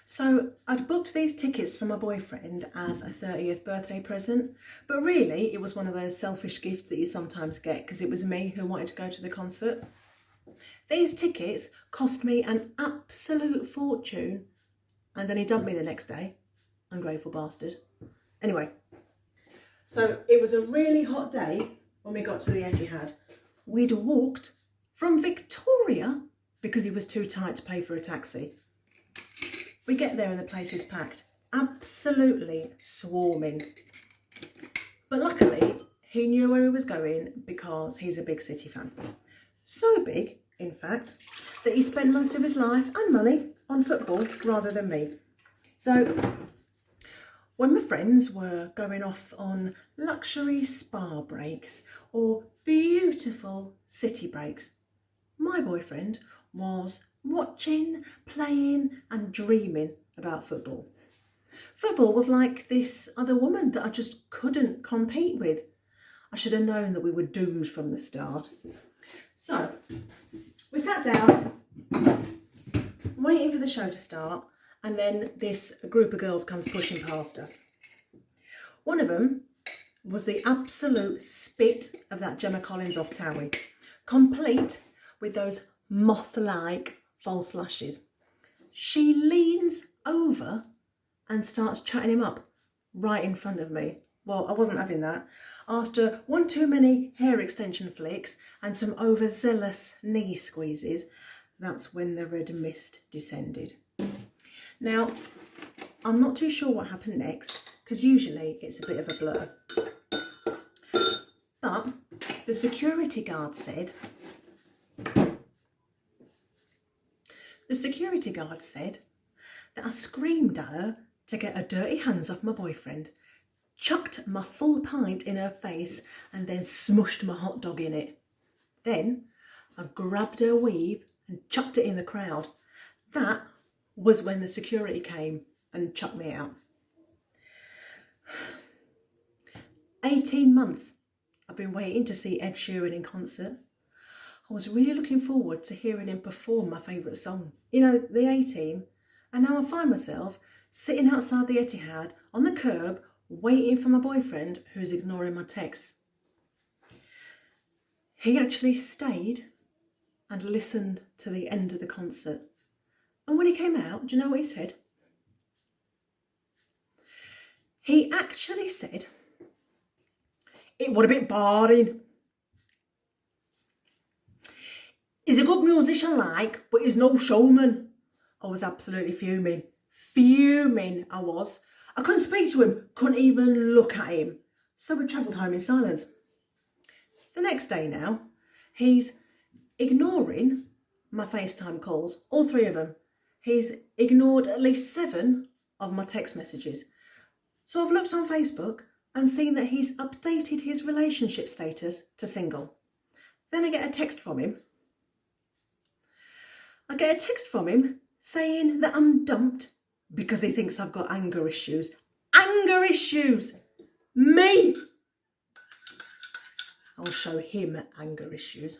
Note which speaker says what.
Speaker 1: So I'd booked these tickets for my boyfriend as a 30th birthday present, but really it was one of those selfish gifts that you sometimes get because it was me who wanted to go to the concert. These tickets cost me an absolute fortune, and then he dumped me the next day. Ungrateful bastard. Anyway, so it was a really hot day when we got to the Etihad. We'd walked from Victoria because he was too tight to pay for a taxi. We get there and the place is packed, absolutely swarming. But luckily, he knew where he was going because he's a big City fan. So big, in fact, that he spent most of his life and money on football rather than me. So when my friends were going off on luxury spa breaks or beautiful city breaks, my boyfriend was watching, playing and dreaming about football. Football was like this other woman that I just couldn't compete with. I should have known that we were doomed from the start. So we sat down, waiting for the show to start, and then this group of girls comes pushing past us. One of them was the absolute spit of that Gemma Collins off Towie, complete with those moth-like false lashes. She leans over and starts chatting him up right in front of me. Well, I wasn't having that. After one too many hair extension flicks and some overzealous knee squeezes, that's when the red mist descended. Now, I'm not too sure what happened next because usually it's a bit of a blur. But the security guard said that I screamed at her to get her dirty hands off my boyfriend, chucked my full pint in her face and then smushed my hot dog in it. Then I grabbed her weave and chucked it in the crowd. That was when the security came and chucked me out. 18 months I've been waiting to see Ed Sheeran in concert. I was really looking forward to hearing him perform my favourite song, you know, the A-Team, and now I find myself sitting outside the Etihad on the curb waiting for my boyfriend who's ignoring my texts. He actually stayed and listened to the end of the concert. And when he came out, do you know what he said? He actually said, "It was a bit boring. He's a good musician like, but he's no showman." I was absolutely fuming. Fuming, I was. I couldn't speak to him, couldn't even look at him. So we travelled home in silence. The next day now, he's ignoring my FaceTime calls, all 3 of them. He's ignored at least 7 of my text messages. So I've looked on Facebook and seen that he's updated his relationship status to single. Then I get a text from him. Saying that I'm dumped because he thinks I've got anger issues. Anger issues! Me! I'll show him anger issues.